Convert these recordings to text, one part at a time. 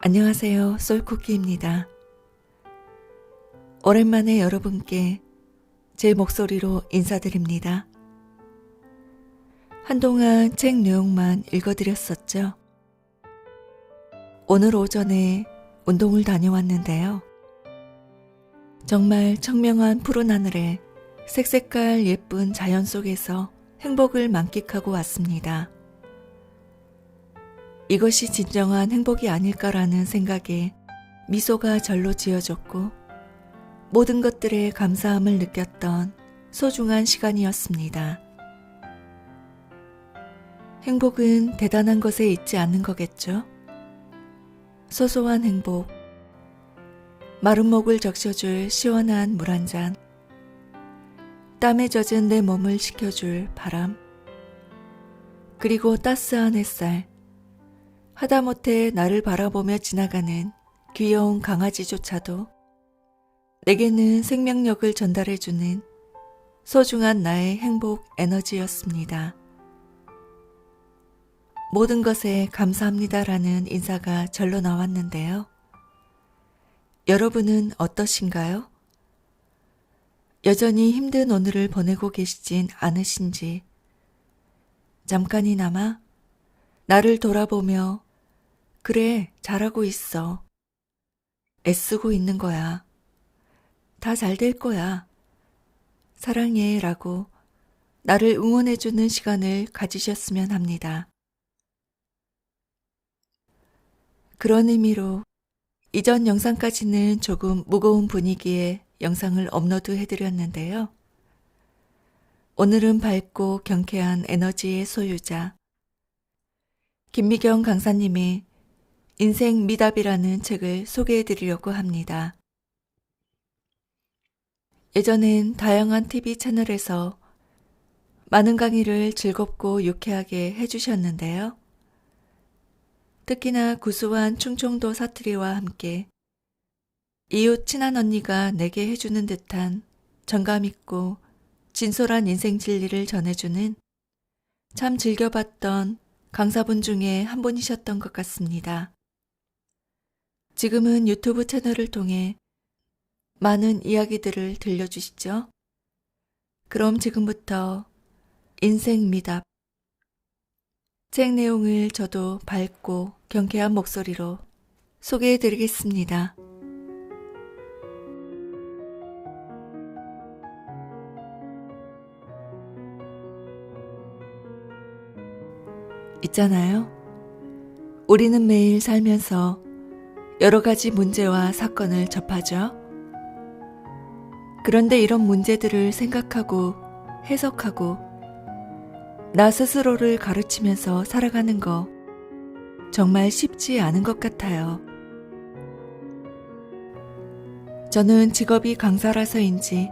안녕하세요. 솔쿠키입니다. 오랜만에 여러분께 제 목소리로 인사드립니다. 한동안 책 내용만 읽어드렸었죠. 오늘 오전에 운동을 다녀왔는데요. 정말 청명한 푸른 하늘에 색색깔 예쁜 자연 속에서 행복을 만끽하고 왔습니다. 이것이 진정한 행복이 아닐까라는 생각에 미소가 절로 지어졌고 모든 것들에 감사함을 느꼈던 소중한 시간이었습니다. 행복은 대단한 것에 있지 않는 거겠죠? 소소한 행복, 마른 목을 적셔줄 시원한 물 한 잔, 땀에 젖은 내 몸을 식혀줄 바람, 그리고 따스한 햇살, 하다못해 나를 바라보며 지나가는 귀여운 강아지조차도 내게는 생명력을 전달해주는 소중한 나의 행복 에너지였습니다. 모든 것에 감사합니다라는 인사가 절로 나왔는데요. 여러분은 어떠신가요? 여전히 힘든 오늘을 보내고 계시진 않으신지 잠깐이나마 나를 돌아보며 그래, 잘하고 있어. 애쓰고 있는 거야. 다 잘 될 거야. 사랑해 라고 나를 응원해주는 시간을 가지셨으면 합니다. 그런 의미로 이전 영상까지는 조금 무거운 분위기의 영상을 업로드 해드렸는데요. 오늘은 밝고 경쾌한 에너지의 소유자 김미경 강사님의 인생 미답이라는 책을 소개해드리려고 합니다. 예전엔 다양한 TV 채널에서 많은 강의를 즐겁고 유쾌하게 해주셨는데요. 특히나 구수한 충청도 사투리와 함께 이웃 친한 언니가 내게 해주는 듯한 정감있고 진솔한 인생 진리를 전해주는 참 즐겨봤던 강사분 중에 한 분이셨던 것 같습니다. 지금은 유튜브 채널을 통해 많은 이야기들을 들려주시죠. 그럼 지금부터 인생 미답 책 내용을 저도 밝고 경쾌한 목소리로 소개해드리겠습니다. 있잖아요. 우리는 매일 살면서 여러 가지 문제와 사건을 접하죠. 그런데 이런 문제들을 생각하고 해석하고 나 스스로를 가르치면서 살아가는 거 정말 쉽지 않은 것 같아요. 저는 직업이 강사라서인지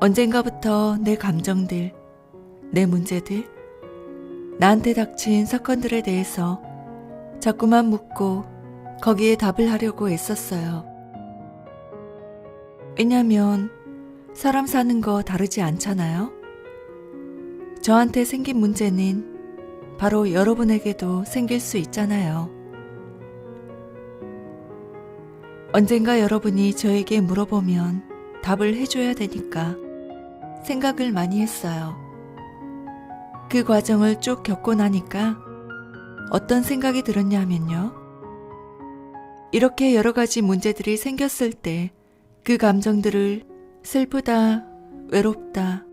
언젠가부터 내 감정들, 내 문제들, 나한테 닥친 사건들에 대해서 자꾸만 묻고 거기에 답을 하려고 애썼어요. 왜냐면 사람 사는 거 다르지 않잖아요. 저한테 생긴 문제는 바로 여러분에게도 생길 수 있잖아요. 언젠가 여러분이 저에게 물어보면 답을 해줘야 되니까 생각을 많이 했어요. 그 과정을 쭉 겪고 나니까 어떤 생각이 들었냐면요. 이렇게 여러 가지 문제들이 생겼을 때 그 감정들을 슬프다, 외롭다,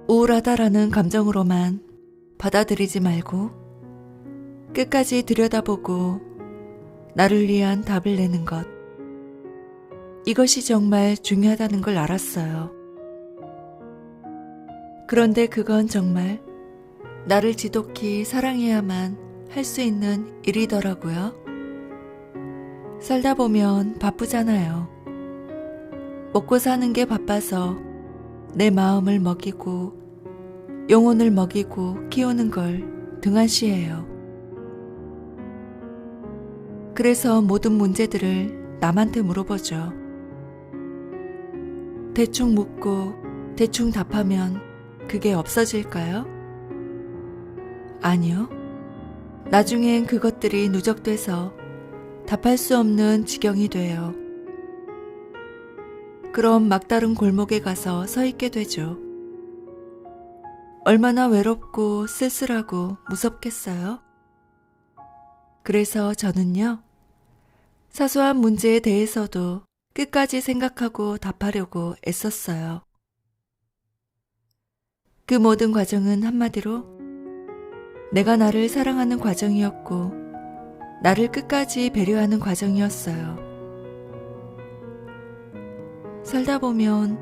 우울하다라는 감정으로만 받아들이지 말고 끝까지 들여다보고 나를 위한 답을 내는 것. 이것이 정말 중요하다는 걸 알았어요. 그런데 그건 정말 나를 지독히 사랑해야만 할 수 있는 일이더라고요. 살다 보면 바쁘잖아요. 먹고 사는 게 바빠서 내 마음을 먹이고 영혼을 먹이고 키우는 걸 등한시해요. 그래서 모든 문제들을 남한테 물어보죠. 대충 묻고 대충 답하면 그게 없어질까요? 아니요. 나중엔 그것들이 누적돼서 답할 수 없는 지경이 돼요. 그럼 막다른 골목에 가서 서 있게 되죠. 얼마나 외롭고 쓸쓸하고 무섭겠어요? 그래서 저는요, 사소한 문제에 대해서도 끝까지 생각하고 답하려고 애썼어요. 그 모든 과정은 한마디로 내가 나를 사랑하는 과정이었고, 나를 끝까지 배려하는 과정이었어요. 살다 보면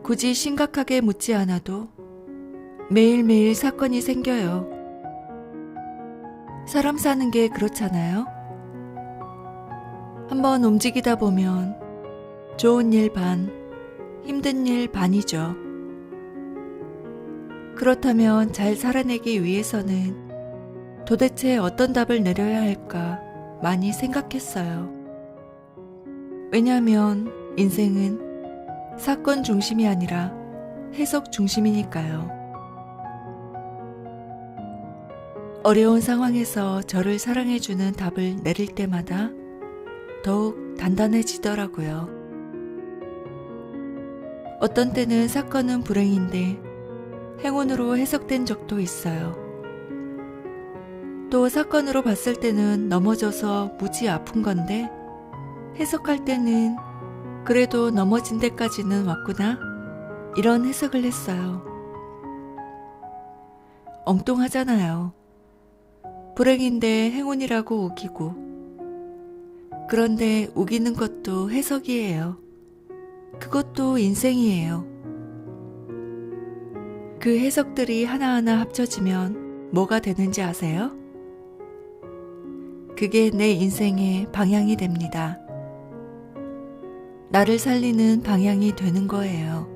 굳이 심각하게 묻지 않아도 매일매일 사건이 생겨요. 사람 사는 게 그렇잖아요. 한번 움직이다 보면 좋은 일 반, 힘든 일 반이죠. 그렇다면 잘 살아내기 위해서는 도대체 어떤 답을 내려야 할까 많이 생각했어요. 왜냐하면 인생은 사건 중심이 아니라 해석 중심이니까요. 어려운 상황에서 저를 사랑해주는 답을 내릴 때마다 더욱 단단해지더라고요. 어떤 때는 사건은 불행인데 행운으로 해석된 적도 있어요. 또 사건으로 봤을 때는 넘어져서 무지 아픈 건데 해석할 때는 그래도 넘어진 데까지는 왔구나, 이런 해석을 했어요. 엉뚱하잖아요. 불행인데 행운이라고 우기고, 그런데 우기는 것도 해석이에요. 그것도 인생이에요. 그 해석들이 하나하나 합쳐지면 뭐가 되는지 아세요? 그게 내 인생의 방향이 됩니다. 나를 살리는 방향이 되는 거예요.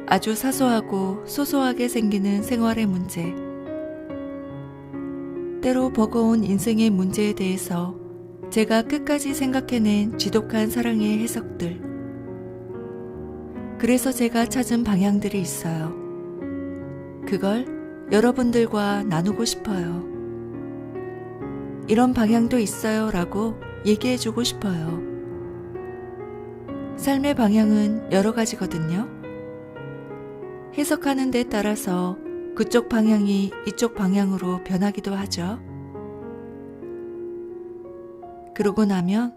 아주 사소하고 소소하게 생기는 생활의 문제, 때로 버거운 인생의 문제에 대해서 제가 끝까지 생각해낸 지독한 사랑의 해석들, 그래서 제가 찾은 방향들이 있어요. 그걸 여러분들과 나누고 싶어요. 이런 방향도 있어요 라고 얘기해주고 싶어요. 삶의 방향은 여러 가지거든요. 해석하는 데 따라서 그쪽 방향이 이쪽 방향으로 변하기도 하죠. 그러고 나면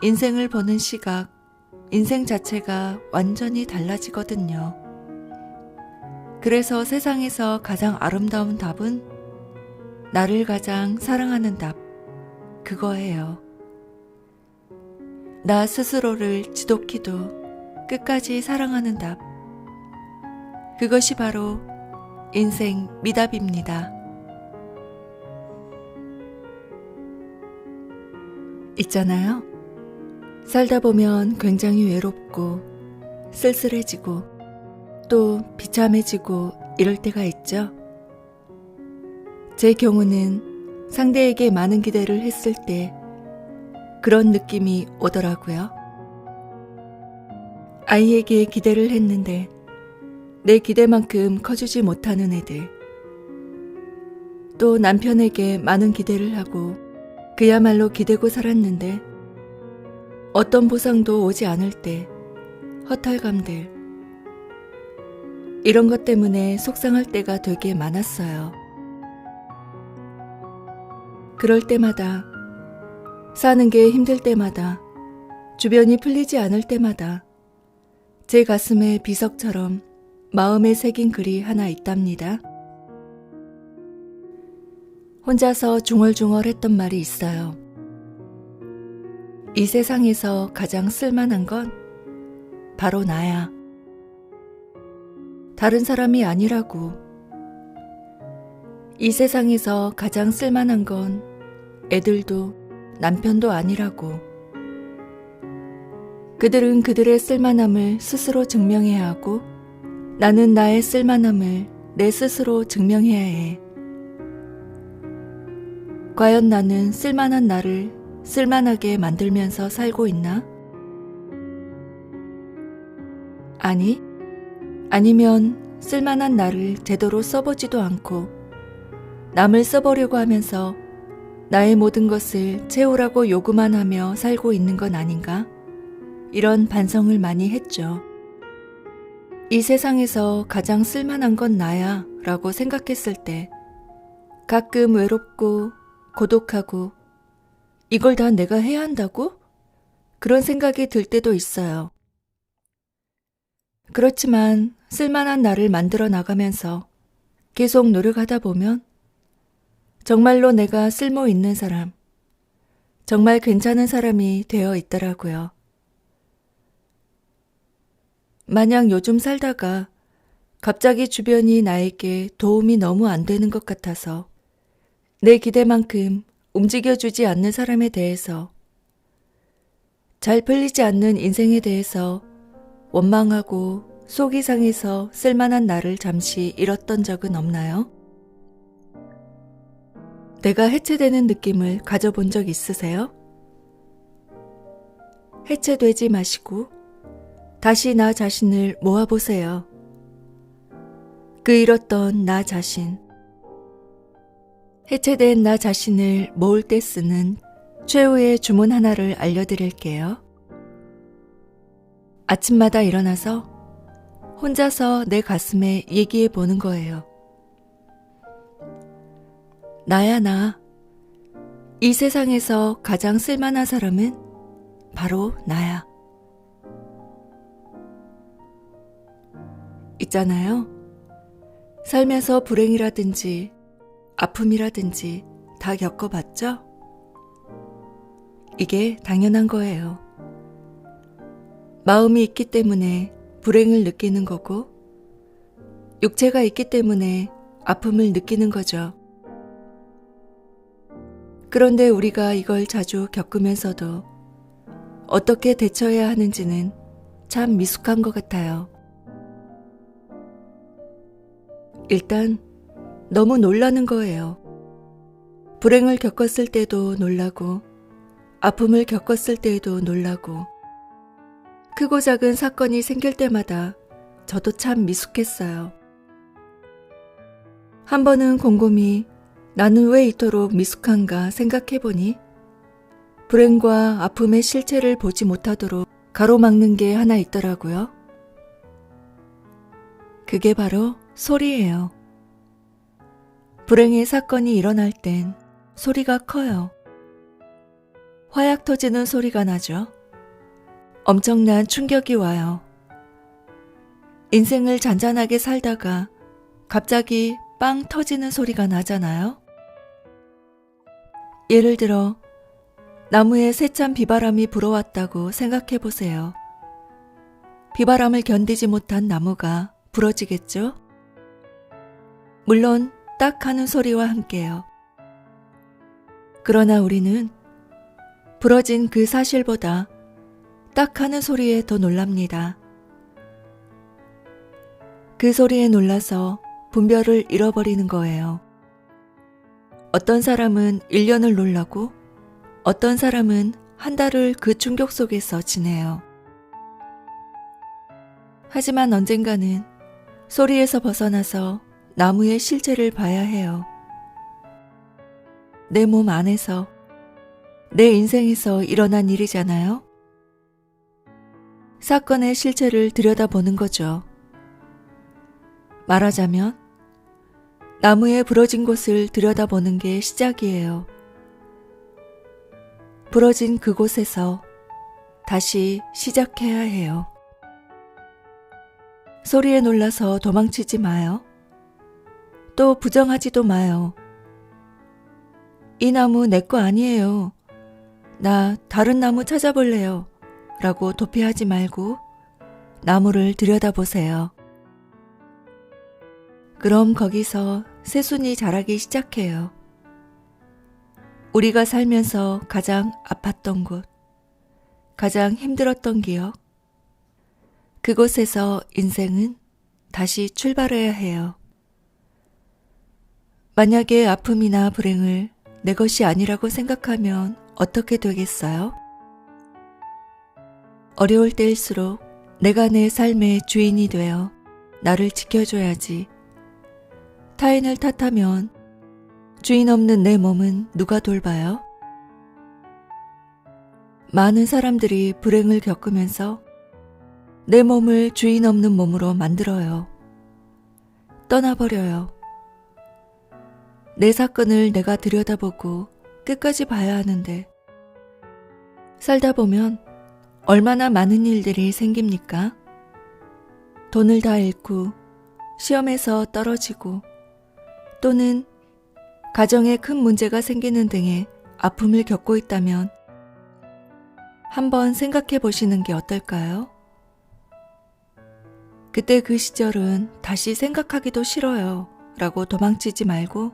인생을 보는 시각, 인생 자체가 완전히 달라지거든요. 그래서 세상에서 가장 아름다운 답은 나를 가장 사랑하는 답, 그거예요. 나 스스로를 지독히도 끝까지 사랑하는 답, 그것이 바로 인생 미답입니다. 있잖아요. 살다 보면 굉장히 외롭고 쓸쓸해지고 또 비참해지고 이럴 때가 있죠. 제 경우는 상대에게 많은 기대를 했을 때 그런 느낌이 오더라고요. 아이에게 기대를 했는데 내 기대만큼 커주지 못하는 애들, 또 남편에게 많은 기대를 하고 그야말로 기대고 살았는데 어떤 보상도 오지 않을 때 허탈감들, 이런 것 때문에 속상할 때가 되게 많았어요. 그럴 때마다, 사는 게 힘들 때마다, 주변이 풀리지 않을 때마다 제 가슴에 비석처럼 마음에 새긴 글이 하나 있답니다. 혼자서 중얼중얼 했던 말이 있어요. 이 세상에서 가장 쓸만한 건 바로 나야. 다른 사람이 아니라고. 이 세상에서 가장 쓸만한 건 애들도 남편도 아니라고. 그들은 그들의 쓸만함을 스스로 증명해야 하고 나는 나의 쓸만함을 내 스스로 증명해야 해. 과연 나는 쓸만한 나를 쓸만하게 만들면서 살고 있나? 아니, 아니면 쓸만한 나를 제대로 써보지도 않고 남을 써보려고 하면서 나의 모든 것을 채우라고 요구만 하며 살고 있는 건 아닌가? 이런 반성을 많이 했죠. 이 세상에서 가장 쓸만한 건 나야 라고 생각했을 때 가끔 외롭고 고독하고 이걸 다 내가 해야 한다고? 그런 생각이 들 때도 있어요. 그렇지만 쓸만한 나를 만들어 나가면서 계속 노력하다 보면 정말로 내가 쓸모 있는 사람, 정말 괜찮은 사람이 되어 있더라고요. 만약 요즘 살다가 갑자기 주변이 나에게 도움이 너무 안 되는 것 같아서 내 기대만큼 움직여주지 않는 사람에 대해서 잘 풀리지 않는 인생에 대해서 원망하고 속이 상해서 쓸만한 나를 잠시 잃었던 적은 없나요? 내가 해체되는 느낌을 가져본 적 있으세요? 해체되지 마시고 다시 나 자신을 모아보세요. 그 잃었던 나 자신. 해체된 나 자신을 모을 때 쓰는 최후의 주문 하나를 알려드릴게요. 아침마다 일어나서 혼자서 내 가슴에 얘기해 보는 거예요. 나야 나. 이 세상에서 가장 쓸만한 사람은 바로 나야. 있잖아요. 살면서 불행이라든지 아픔이라든지 다 겪어봤죠? 이게 당연한 거예요. 마음이 있기 때문에 불행을 느끼는 거고, 육체가 있기 때문에 아픔을 느끼는 거죠. 그런데 우리가 이걸 자주 겪으면서도 어떻게 대처해야 하는지는 참 미숙한 것 같아요. 일단 너무 놀라는 거예요. 불행을 겪었을 때도 놀라고 아픔을 겪었을 때에도 놀라고 크고 작은 사건이 생길 때마다 저도 참 미숙했어요. 한 번은 곰곰이 나는 왜 이토록 미숙한가 생각해보니 불행과 아픔의 실체를 보지 못하도록 가로막는 게 하나 있더라고요. 그게 바로 소리예요. 불행의 사건이 일어날 땐 소리가 커요. 화약 터지는 소리가 나죠. 엄청난 충격이 와요. 인생을 잔잔하게 살다가 갑자기 빵 터지는 소리가 나잖아요. 예를 들어 나무에 세찬 비바람이 불어왔다고 생각해 보세요. 비바람을 견디지 못한 나무가 부러지겠죠? 물론 딱 하는 소리와 함께요. 그러나 우리는 부러진 그 사실보다 딱 하는 소리에 더 놀랍니다. 그 소리에 놀라서 분별을 잃어버리는 거예요. 어떤 사람은 1년을 놀라고 어떤 사람은 한 달을 그 충격 속에서 지내요. 하지만 언젠가는 소리에서 벗어나서 나무의 실체를 봐야 해요. 내 몸 안에서, 내 인생에서 일어난 일이잖아요. 사건의 실체를 들여다보는 거죠. 말하자면 나무에 부러진 곳을 들여다보는 게 시작이에요. 부러진 그곳에서 다시 시작해야 해요. 소리에 놀라서 도망치지 마요. 또 부정하지도 마요. 이 나무 내 거 아니에요. 나 다른 나무 찾아볼래요. 라고 도피하지 말고 나무를 들여다보세요. 그럼 거기서 새순이 자라기 시작해요. 우리가 살면서 가장 아팠던 곳, 가장 힘들었던 기억, 그곳에서 인생은 다시 출발해야 해요. 만약에 아픔이나 불행을 내 것이 아니라고 생각하면 어떻게 되겠어요? 어려울 때일수록 내가 내 삶의 주인이 되어 나를 지켜줘야지. 타인을 탓하면 주인 없는 내 몸은 누가 돌봐요? 많은 사람들이 불행을 겪으면서 내 몸을 주인 없는 몸으로 만들어요. 떠나버려요. 내 사건을 내가 들여다보고 끝까지 봐야 하는데 살다 보면 얼마나 많은 일들이 생깁니까? 돈을 다 잃고 시험에서 떨어지고 또는 가정에 큰 문제가 생기는 등의 아픔을 겪고 있다면 한번 생각해 보시는 게 어떨까요? 그때 그 시절은 다시 생각하기도 싫어요 라고 도망치지 말고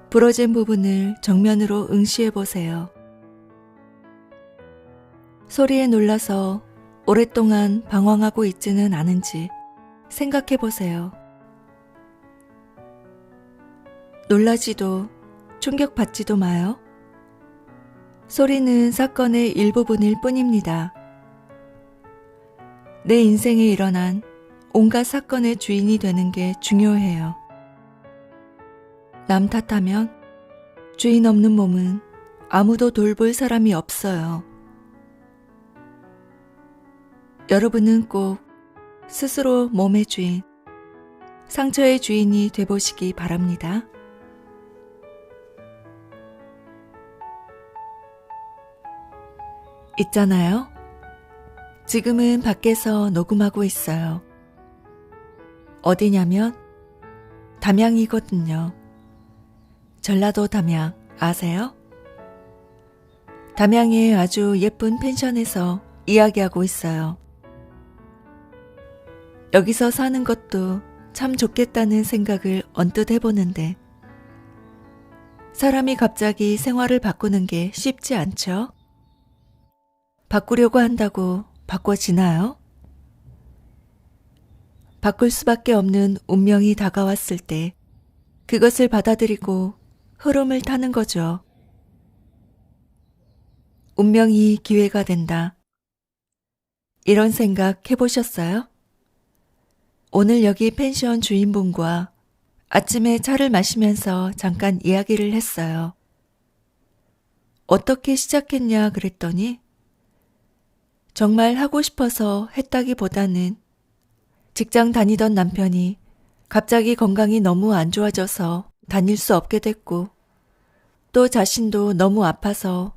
부러진 부분을 정면으로 응시해 보세요. 소리에 놀라서 오랫동안 방황하고 있지는 않은지 생각해 보세요. 놀라지도 충격받지도 마요. 소리는 사건의 일부분일 뿐입니다. 내 인생에 일어난 온갖 사건의 주인이 되는 게 중요해요. 남 탓하면 주인 없는 몸은 아무도 돌볼 사람이 없어요. 여러분은 꼭 스스로 몸의 주인, 상처의 주인이 돼보시기 바랍니다. 있잖아요. 지금은 밖에서 녹음하고 있어요. 어디냐면 담양이거든요. 전라도 담양 아세요? 담양의 아주 예쁜 펜션에서 이야기하고 있어요. 여기서 사는 것도 참 좋겠다는 생각을 언뜻 해보는데 사람이 갑자기 생활을 바꾸는 게 쉽지 않죠? 바꾸려고 한다고 바꿔지나요? 바꿀 수밖에 없는 운명이 다가왔을 때 그것을 받아들이고 흐름을 타는 거죠. 운명이 기회가 된다. 이런 생각 해보셨어요? 오늘 여기 펜션 주인분과 아침에 차를 마시면서 잠깐 이야기를 했어요. 어떻게 시작했냐 그랬더니 정말 하고 싶어서 했다기보다는 직장 다니던 남편이 갑자기 건강이 너무 안 좋아져서 다닐 수 없게 됐고 또 자신도 너무 아파서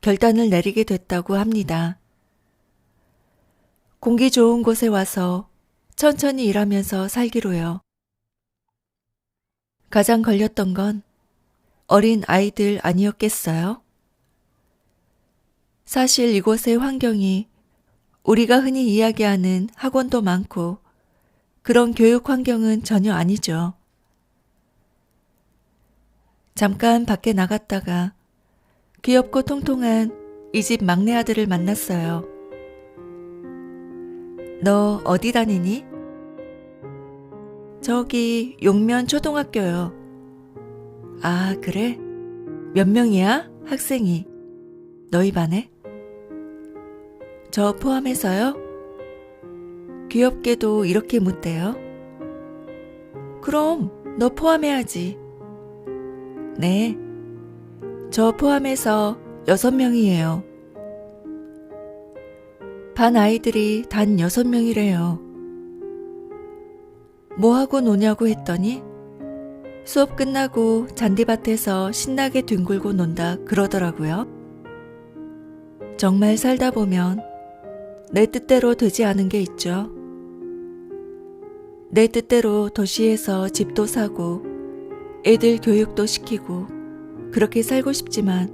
결단을 내리게 됐다고 합니다. 공기 좋은 곳에 와서 천천히 일하면서 살기로요. 가장 걸렸던 건 어린 아이들 아니었겠어요? 사실 이곳의 환경이 우리가 흔히 이야기하는 학원도 많고 그런 교육 환경은 전혀 아니죠. 잠깐 밖에 나갔다가 귀엽고 통통한 이 집 막내 아들을 만났어요. 너 어디 다니니? 저기 용면 초등학교요. 아, 그래? 몇 명이야? 학생이. 너희 반에? 저 포함해서요? 귀엽게도 이렇게 묻대요. 그럼 너 포함해야지. 네, 저 포함해서 6명이에요. 반 아이들이 단 6명이래요. 뭐하고 노냐고 했더니 수업 끝나고 잔디밭에서 신나게 뒹굴고 논다 그러더라고요. 정말 살다 보면 내 뜻대로 되지 않은 게 있죠. 내 뜻대로 도시에서 집도 사고 애들 교육도 시키고 그렇게 살고 싶지만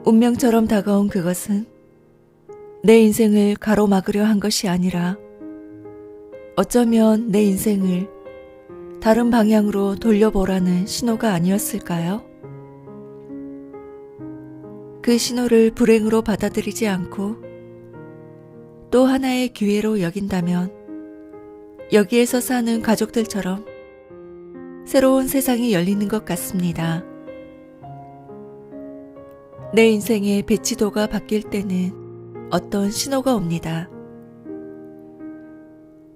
운명처럼 다가온 그것은 내 인생을 가로막으려 한 것이 아니라 어쩌면 내 인생을 다른 방향으로 돌려보라는 신호가 아니었을까요? 그 신호를 불행으로 받아들이지 않고 또 하나의 기회로 여긴다면 여기에서 사는 가족들처럼 새로운 세상이 열리는 것 같습니다. 내 인생의 배치도가 바뀔 때는 어떤 신호가 옵니다.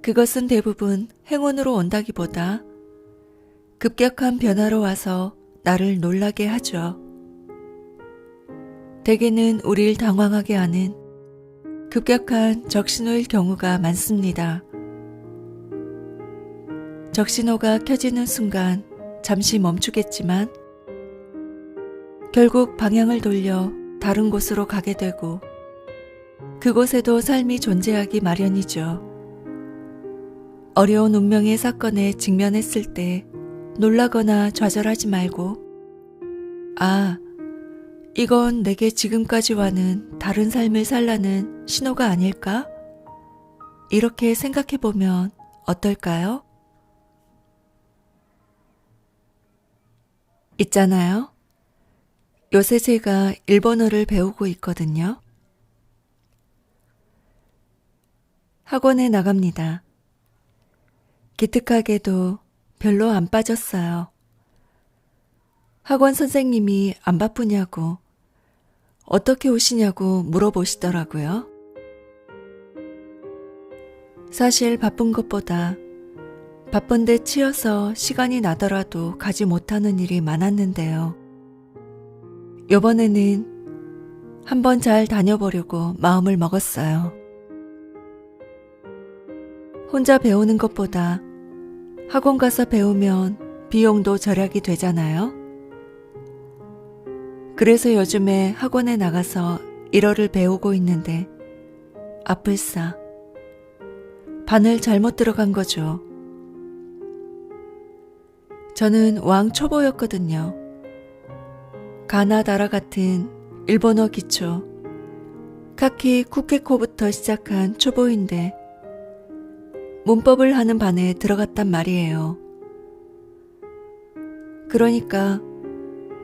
그것은 대부분 행운으로 온다기보다 급격한 변화로 와서 나를 놀라게 하죠. 대개는 우릴 당황하게 하는 급격한 적신호일 경우가 많습니다. 적신호가 켜지는 순간 잠시 멈추겠지만 결국 방향을 돌려 다른 곳으로 가게 되고 그곳에도 삶이 존재하기 마련이죠. 어려운 운명의 사건에 직면했을 때 놀라거나 좌절하지 말고 아, 이건 내게 지금까지와는 다른 삶을 살라는 신호가 아닐까? 이렇게 생각해보면 어떨까요? 있잖아요. 요새 제가 일본어를 배우고 있거든요. 학원에 나갑니다. 기특하게도 별로 안 빠졌어요. 학원 선생님이 안 바쁘냐고, 어떻게 오시냐고 물어보시더라고요. 사실 바쁜 것보다 바쁜데 치여서 시간이 나더라도 가지 못하는 일이 많았는데요. 요번에는 한번 잘 다녀보려고 마음을 먹었어요. 혼자 배우는 것보다 학원 가서 배우면 비용도 절약이 되잖아요. 그래서 요즘에 학원에 나가서 일어를 배우고 있는데 아플싸. 반을 잘못 들어간 거죠. 저는 왕 초보였거든요. 가나다라 같은 일본어 기초, 카키 쿠케코부터 시작한 초보인데 문법을 하는 반에 들어갔단 말이에요. 그러니까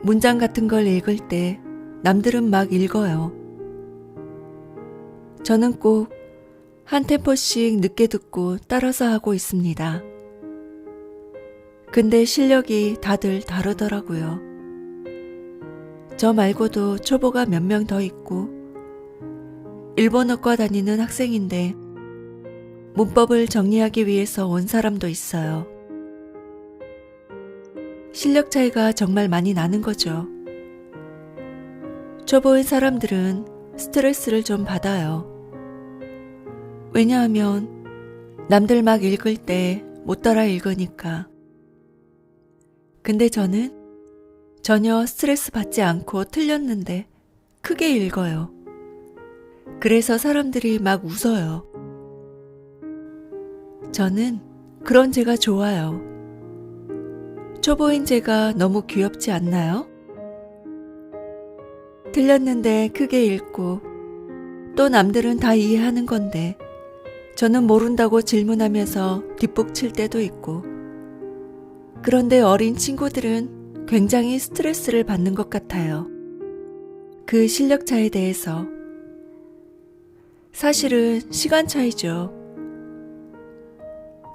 문장 같은 걸 읽을 때 남들은 막 읽어요. 저는 꼭 한 템포씩 늦게 듣고 따라서 하고 있습니다. 근데 실력이 다들 다르더라고요. 저 말고도 초보가 몇 명 더 있고 일본어과 다니는 학생인데 문법을 정리하기 위해서 온 사람도 있어요. 실력 차이가 정말 많이 나는 거죠. 초보인 사람들은 스트레스를 좀 받아요. 왜냐하면 남들 막 읽을 때 못 따라 읽으니까. 근데 저는 전혀 스트레스 받지 않고 틀렸는데 크게 읽어요. 그래서 사람들이 막 웃어요. 저는 그런 제가 좋아요. 초보인 제가 너무 귀엽지 않나요? 틀렸는데 크게 읽고 또 남들은 다 이해하는 건데 저는 모른다고 질문하면서 뒷북칠 때도 있고 그런데 어린 친구들은 굉장히 스트레스를 받는 것 같아요. 그 실력 차에 대해서. 사실은 시간 차이죠.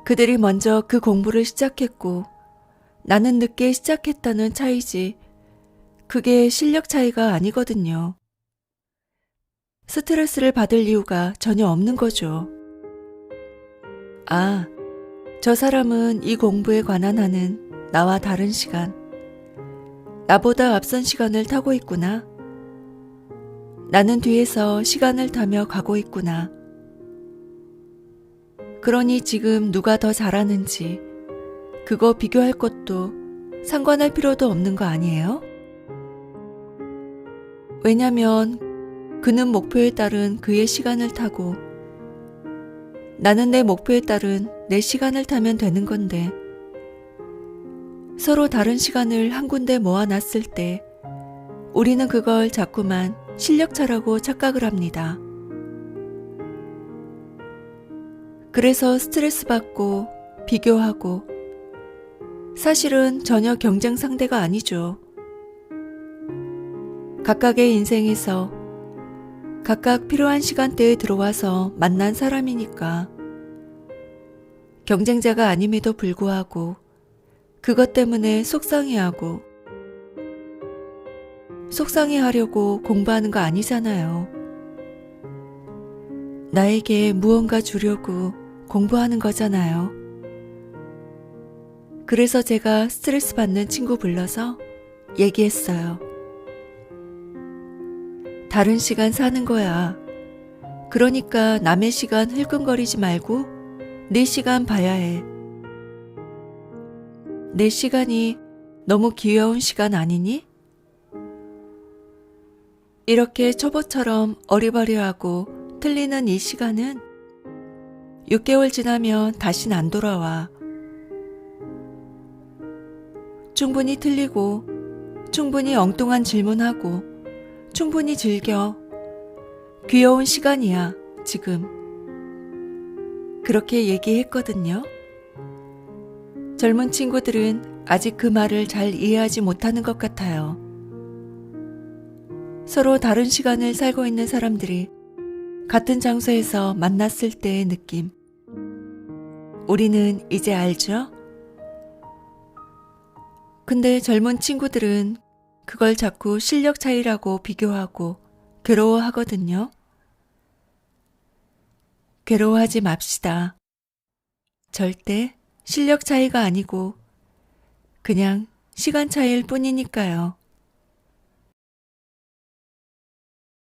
그들이 먼저 그 공부를 시작했고 나는 늦게 시작했다는 차이지 그게 실력 차이가 아니거든요. 스트레스를 받을 이유가 전혀 없는 거죠. 아, 저 사람은 이 공부에 관한 하는 나와 다른 시간, 나보다 앞선 시간을 타고 있구나. 나는 뒤에서 시간을 타며 가고 있구나. 그러니 지금 누가 더 잘하는지 그거 비교할 것도 상관할 필요도 없는 거 아니에요? 왜냐면 그는 목표에 따른 그의 시간을 타고 나는 내 목표에 따른 내 시간을 타면 되는 건데 서로 다른 시간을 한 군데 모아놨을 때 우리는 그걸 자꾸만 실력차라고 착각을 합니다. 그래서 스트레스 받고 비교하고 사실은 전혀 경쟁 상대가 아니죠. 각각의 인생에서 각각 필요한 시간대에 들어와서 만난 사람이니까 경쟁자가 아님에도 불구하고 그것 때문에 속상해하고 속상해하려고 공부하는 거 아니잖아요. 나에게 무언가 주려고 공부하는 거잖아요. 그래서 제가 스트레스 받는 친구 불러서 얘기했어요. 다른 시간 사는 거야. 그러니까 남의 시간 흘끔거리지 말고 내 시간 봐야 해. 내 시간이 너무 귀여운 시간 아니니? 이렇게 초보처럼 어리버리하고 틀리는 이 시간은 6개월 지나면 다신 안 돌아와. 충분히 틀리고, 충분히 엉뚱한 질문하고, 충분히 즐겨. 귀여운 시간이야, 지금. 그렇게 얘기했거든요. 젊은 친구들은 아직 그 말을 잘 이해하지 못하는 것 같아요. 서로 다른 시간을 살고 있는 사람들이 같은 장소에서 만났을 때의 느낌. 우리는 이제 알죠? 근데 젊은 친구들은 그걸 자꾸 실력 차이라고 비교하고 괴로워하거든요. 괴로워하지 맙시다. 절대 실력 차이가 아니고 그냥 시간 차이일 뿐이니까요.